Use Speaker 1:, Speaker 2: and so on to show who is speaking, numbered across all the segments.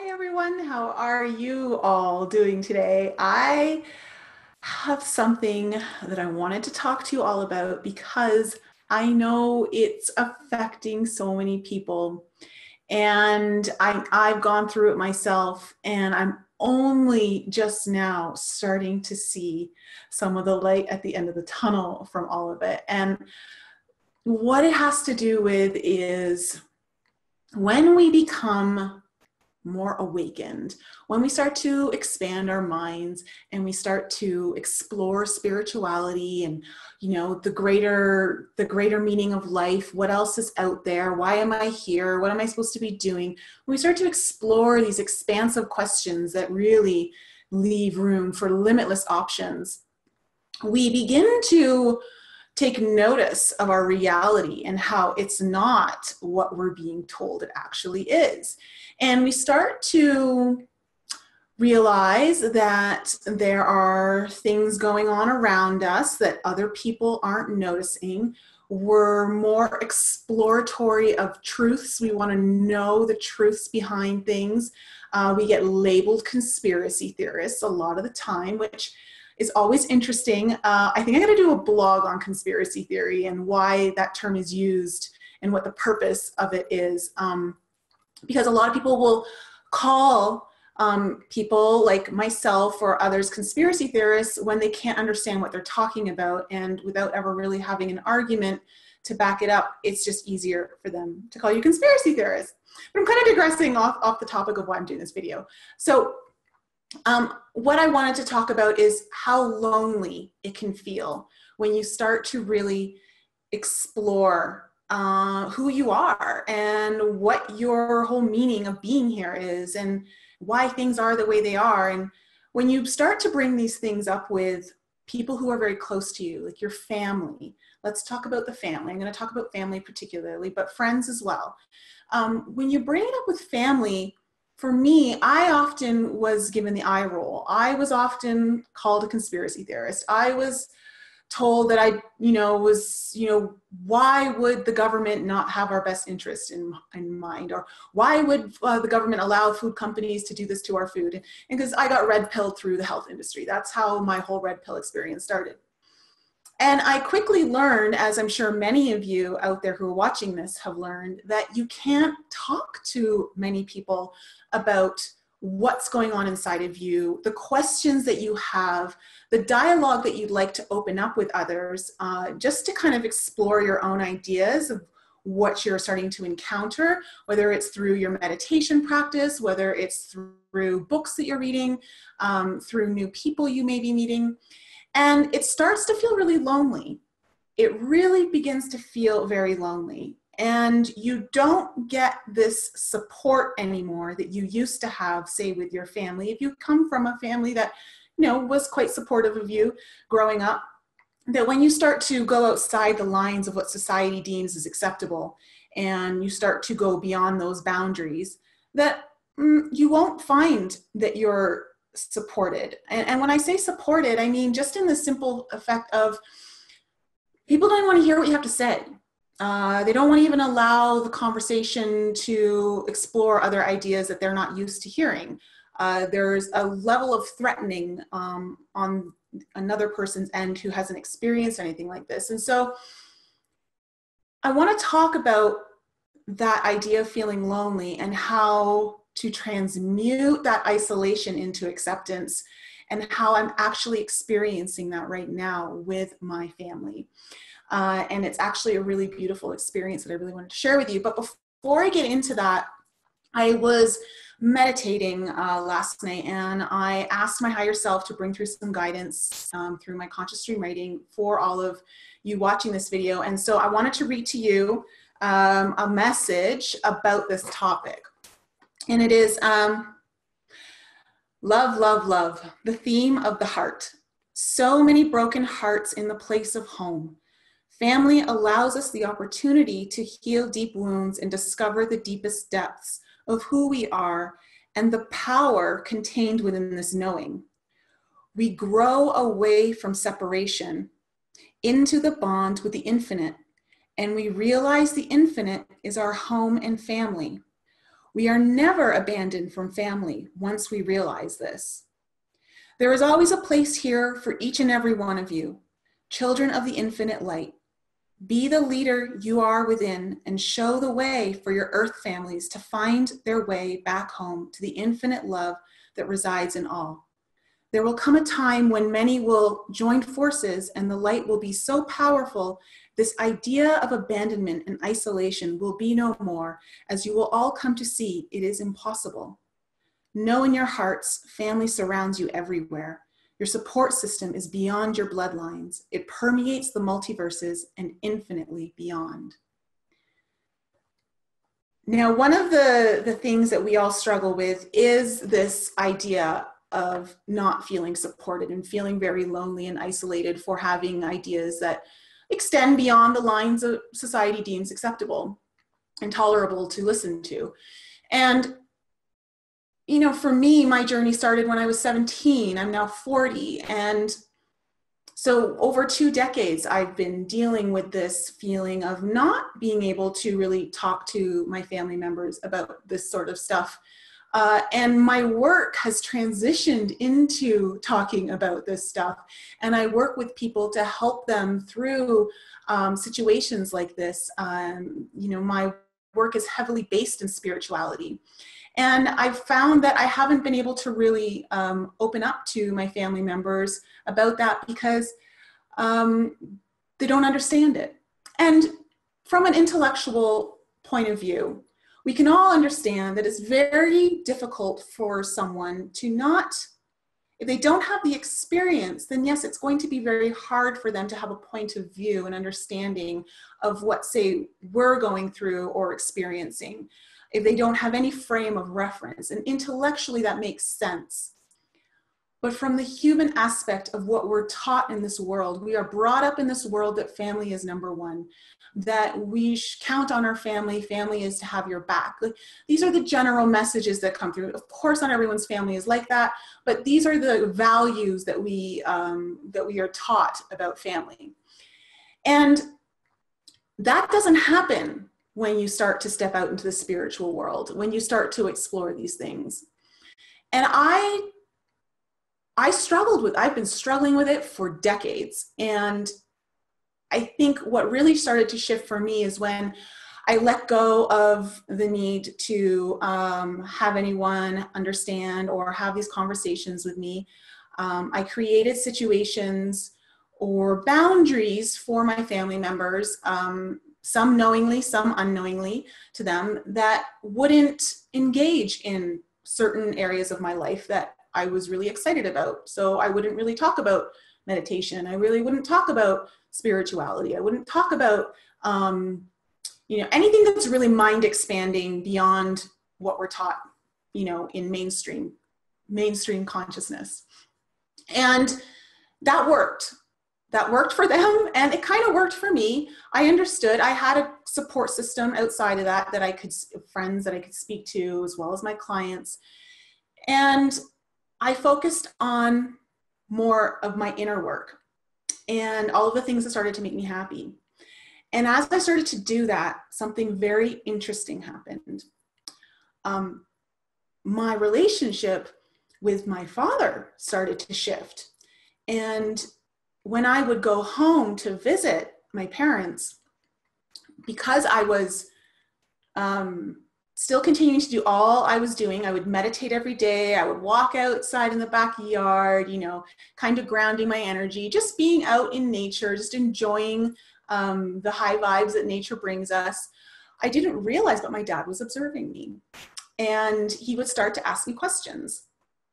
Speaker 1: Hi everyone, how are you all doing today? I have something that I wanted to talk to you all about because I know it's affecting so many people and I've gone through it myself and I'm only just now starting to see some of the light at the end of the tunnel from all of it. And what it has to do with is when we become more awakened, when we start to expand our minds and we start to explore spirituality and the greater meaning of life, what else is out there, why am I here, what am I supposed to be doing, when we start to explore these expansive questions that really leave room for limitless options, we begin to take notice of our reality and how it's not what we're being told it actually is. And we start to realize that there are things going on around us that other people aren't noticing. We're more exploratory of truths. We want to know the truths behind things. We get labeled conspiracy theorists a lot of the time, which is always interesting. I think I'm going to do a blog on conspiracy theory and why that term is used and what the purpose of it is. Because a lot of people will call people like myself or others conspiracy theorists when they can't understand what they're talking about, and without ever really having an argument to back it up, it's just easier for them to call you conspiracy theorists. But I'm kind of digressing off the topic of why I'm doing this video. So what I wanted to talk about is how lonely it can feel when you start to really explore who you are and what your whole meaning of being here is and why things are the way they are. And when you start to bring these things up with people who are very close to you, like your family, let's talk about the family. I'm going to talk about family particularly, but friends as well. When you bring it up with family, for me, I often was given the eye roll. I was often called a conspiracy theorist. I was told that why would the government not have our best interest in mind? Or why would the government allow food companies to do this to our food? And because I got red pilled through the health industry. That's how my whole red pill experience started. And I quickly learned, as I'm sure many of you out there who are watching this have learned, that you can't talk to many people about what's going on inside of you, the questions that you have, the dialogue that you'd like to open up with others, just to kind of explore your own ideas of what you're starting to encounter, whether it's through your meditation practice, whether it's through books that you're reading, through new people you may be meeting. And it starts to feel really lonely. It really begins to feel very lonely. And you don't get this support anymore that you used to have, say, with your family. If you come from a family that, was quite supportive of you growing up, that when you start to go outside the lines of what society deems as acceptable, and you start to go beyond those boundaries, that you won't find that you're supported. And when I say supported, I mean just in the simple effect of people don't want to hear what you have to say. They don't want to even allow the conversation to explore other ideas that they're not used to hearing. There's a level of threatening on another person's end who hasn't experienced anything like this. And so I want to talk about that idea of feeling lonely and how to transmute that isolation into acceptance, and how I'm actually experiencing that right now with my family. And it's actually a really beautiful experience that I really wanted to share with you. But before I get into that, I was meditating last night, and I asked my higher self to bring through some guidance through my conscious stream writing for all of you watching this video. And so I wanted to read to you a message about this topic. And it is love, love, love, the theme of the heart. So many broken hearts in the place of home. Family allows us the opportunity to heal deep wounds and discover the deepest depths of who we are and the power contained within this knowing. We grow away from separation into the bond with the infinite, and we realize the infinite is our home and family. We are never abandoned from family once we realize this. There is always a place here for each and every one of you, children of the infinite light. Be the leader you are within and show the way for your earth families to find their way back home to the infinite love that resides in all. There will come a time when many will join forces and the light will be so powerful, this idea of abandonment and isolation will be no more, as you will all come to see it is impossible. Know in your hearts, family surrounds you everywhere. Your support system is beyond your bloodlines. It permeates the multiverses and infinitely beyond. Now, one of the things that we all struggle with is this idea of not feeling supported and feeling very lonely and isolated for having ideas that extend beyond the lines of society deems acceptable and tolerable to listen to. And you know, for me, my journey started when I was 17. I'm now 40. And so over 2 decades, I've been dealing with this feeling of not being able to really talk to my family members about this sort of stuff. And my work has transitioned into talking about this stuff. And I work with people to help them through situations like this. You know, my work is heavily based in spirituality. And I've found that I haven't been able to really open up to my family members about that because they don't understand it. And from an intellectual point of view, we can all understand that it's very difficult for someone to not, if they don't have the experience, then yes, it's going to be very hard for them to have a point of view and understanding of what, say, we're going through or experiencing, if they don't have any frame of reference. And intellectually, that makes sense. But from the human aspect of what we're taught in this world, we are brought up in this world that family is number one, that we count on our family, family is to have your back. These are the general messages that come through. Of course, not everyone's family is like that, but these are the values that we are taught about family. And that doesn't happen when you start to step out into the spiritual world, when you start to explore these things. And I've been struggling with it for decades. And I think what really started to shift for me is when I let go of the need to have anyone understand or have these conversations with me. I created situations or boundaries for my family members, some knowingly, some unknowingly to them, that wouldn't engage in certain areas of my life that I was really excited about. So I wouldn't really talk about meditation. I really wouldn't talk about spirituality. I wouldn't talk about, anything that's really mind expanding beyond what we're taught, in mainstream consciousness. And that worked. That worked for them, and it kind of worked for me. I understood. I had a support system outside of that friends that I could speak to, as well as my clients. And I focused on more of my inner work and all of the things that started to make me happy. And as I started to do that, something very interesting happened. My relationship with my father started to shift. And when I would go home to visit my parents, because I was still continuing to do all I was doing, I would meditate every day, I would walk outside in the backyard, kind of grounding my energy, just being out in nature, just enjoying the high vibes that nature brings us. I didn't realize that my dad was observing me, and he would start to ask me questions.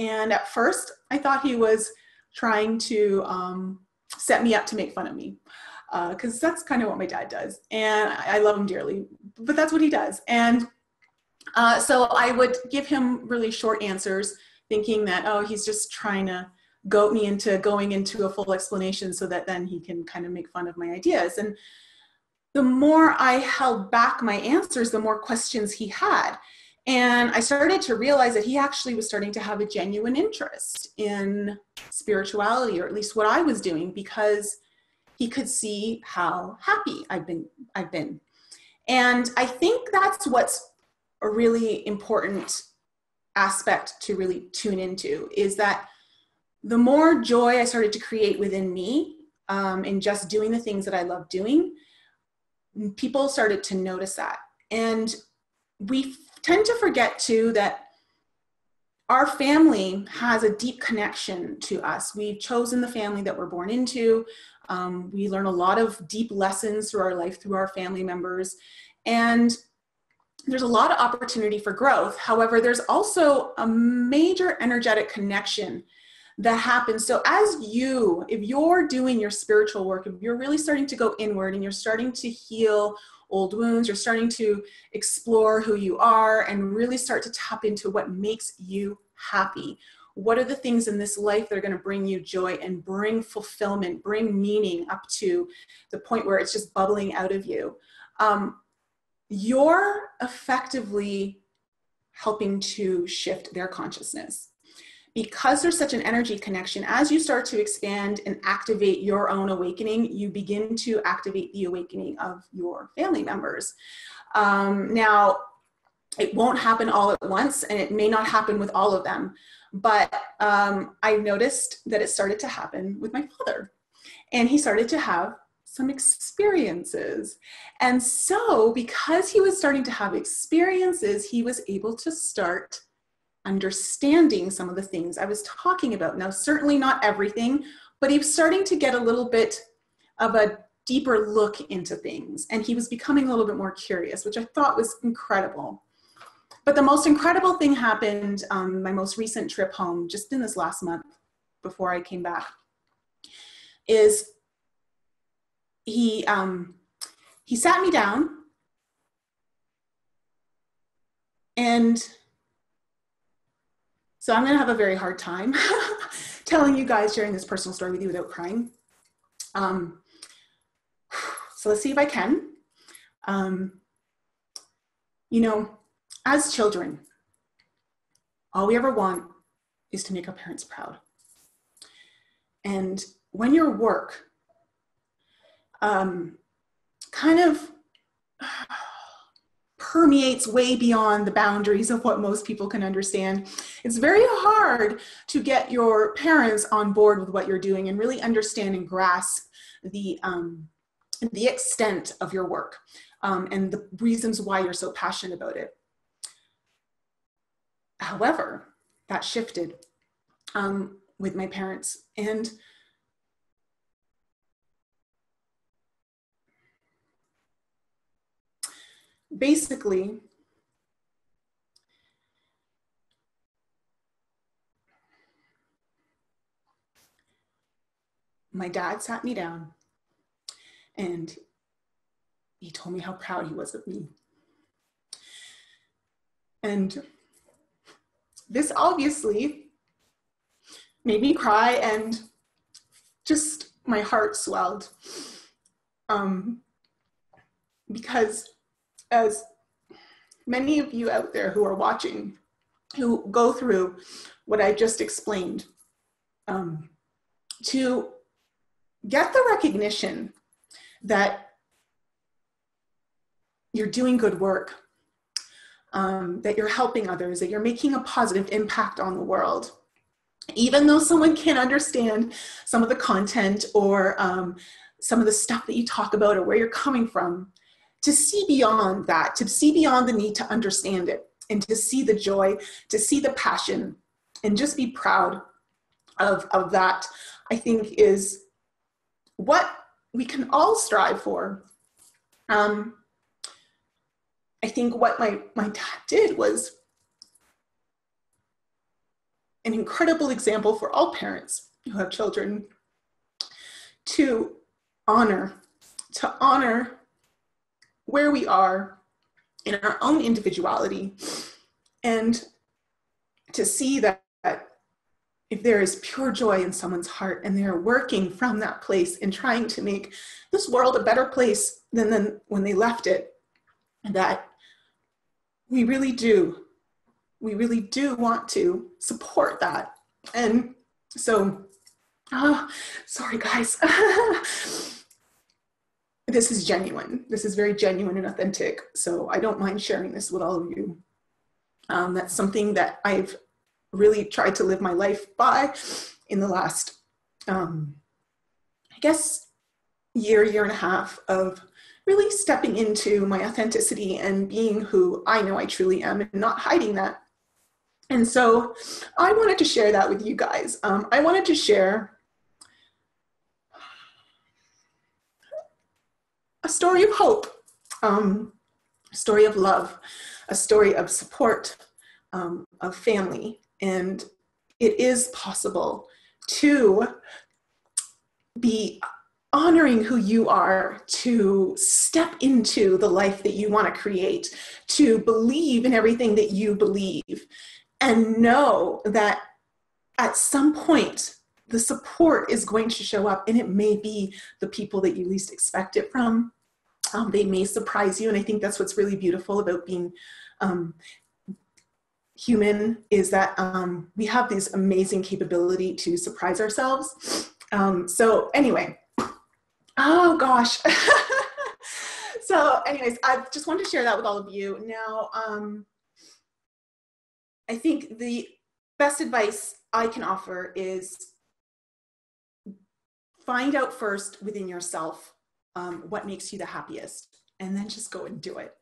Speaker 1: And at first I thought he was trying to set me up to make fun of me, because that's kind of what my dad does. And I love him dearly, but that's what he does. And so I would give him really short answers, thinking that, oh, he's just trying to goat me into going into a full explanation so that then he can kind of make fun of my ideas. And the more I held back my answers, the more questions he had. And I started to realize that he actually was starting to have a genuine interest in spirituality, or at least what I was doing, because he could see how happy I've been. And I think that's what's a really important aspect to really tune into, is that the more joy I started to create within me in just doing the things that I love doing, people started to notice that. And we tend to forget too that our family has a deep connection to us. We've chosen the family that we're born into. We learn a lot of deep lessons through our life, through our family members. And there's a lot of opportunity for growth. However, there's also a major energetic connection that happens. So if you're doing your spiritual work, if you're really starting to go inward and you're starting to heal old wounds, you're starting to explore who you are and really start to tap into what makes you happy. What are the things in this life that are going to bring you joy and bring fulfillment, bring meaning up to the point where it's just bubbling out of you? You're effectively helping to shift their consciousness. Because there's such an energy connection, as you start to expand and activate your own awakening, you begin to activate the awakening of your family members. Now, it won't happen all at once, and it may not happen with all of them, but I noticed that it started to happen with my father, and he started to have some experiences. And so because he was starting to have experiences, he was able to start understanding some of the things I was talking about. Now, certainly not everything, but he was starting to get a little bit of a deeper look into things. And he was becoming a little bit more curious, which I thought was incredible. But the most incredible thing happened my most recent trip home, just in this last month before I came back, is he sat me down, and so I'm going to have a very hard time telling you guys, sharing this personal story with you without crying. So let's see if I can. You know, as children, all we ever want is to make our parents proud. And when your work kind of permeates way beyond the boundaries of what most people can understand, it's very hard to get your parents on board with what you're doing and really understand and grasp the extent of your work and the reasons why you're so passionate about it. However, that shifted with my parents, and basically, my dad sat me down and he told me how proud he was of me. And this obviously made me cry, and just my heart swelled. Because as many of you out there who are watching, who go through what I just explained, to get the recognition that you're doing good work, that you're helping others, that you're making a positive impact on the world, even though someone can't understand some of the content or some of the stuff that you talk about or where you're coming from, to see beyond that, to see beyond the need to understand it, and to see the joy, to see the passion, and just be proud of that, I think is what we can all strive for. I think what my dad did was an incredible example for all parents who have children to honor where we are in our own individuality, and to see that if there is pure joy in someone's heart and they're working from that place and trying to make this world a better place than when they left it, that we really do want to support that. And so, sorry guys, this is genuine. This is very genuine and authentic. So I don't mind sharing this with all of you. That's something that I've really tried to live my life by in the last, I guess, year and a half of really stepping into my authenticity and being who I know I truly am and not hiding that. And so I wanted to share that with you guys. I wanted to share a story of hope, a story of love, a story of support, of family. And it is possible to be honoring who you are, to step into the life that you want to create, to believe in everything that you believe, and know that at some point the support is going to show up, and it may be the people that you least expect it from. They may surprise you, and I think that's what's really beautiful about being human, is that we have this amazing capability to surprise ourselves. So anyway, oh gosh. So anyways, I just wanted to share that with all of you. Now, I think the best advice I can offer is find out first within yourself what makes you the happiest, and then just go and do it.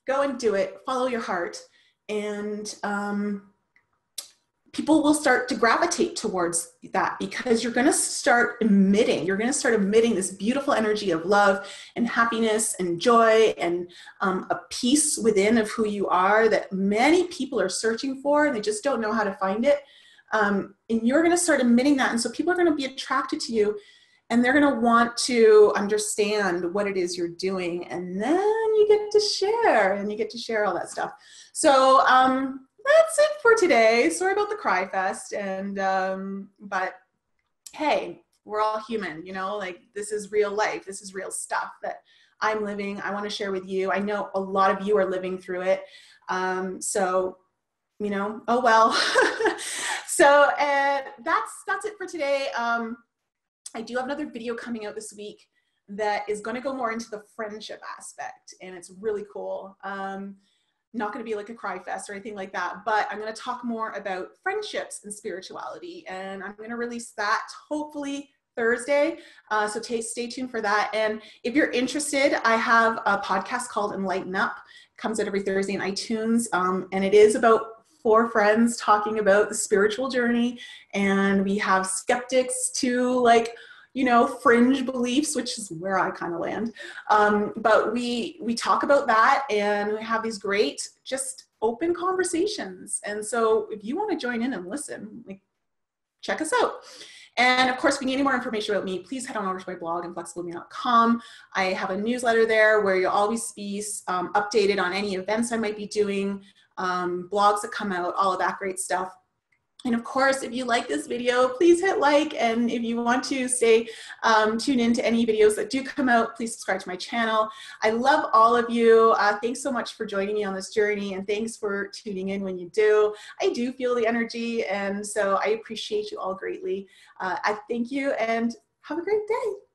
Speaker 1: Go and do it, follow your heart, and people will start to gravitate towards that, because you're going to start emitting this beautiful energy of love and happiness and joy and a peace within of who you are that many people are searching for, and they just don't know how to find it. And you're going to start emitting that. And so people are going to be attracted to you, and they're going to want to understand what it is you're doing. And then you get to share all that stuff. So, that's it for today. Sorry about the cry fest. And, but hey, we're all human, you know, like this is real life. This is real stuff that I'm living. I want to share with you. I know a lot of you are living through it. So, you know, oh, well. So that's it for today. I do have another video coming out this week that is going to go more into the friendship aspect, and it's really cool. Not going to be like a cry fest or anything like that, but I'm going to talk more about friendships and spirituality, and I'm going to release that hopefully Thursday. So stay tuned for that. And if you're interested, I have a podcast called Enlighten Up. It comes out every Thursday on iTunes, and it is about 4 friends talking about the spiritual journey, and we have skeptics to, like, you know, fringe beliefs, which is where I kind of land. But we talk about that, and we have these great, just open conversations. And so if you want to join in and listen, like, check us out. And of course, if you need any more information about me, please head on over to my blog, inflexiblebeing.com. I have a newsletter there where you'll always be updated on any events I might be doing, blogs that come out, all of that great stuff. And of course, if you like this video, please hit like. And if you want to stay tuned into any videos that do come out, please subscribe to my channel. I love all of you. Thanks so much for joining me on this journey. And thanks for tuning in when you do. I do feel the energy. And so I appreciate you all greatly. I thank you, and have a great day.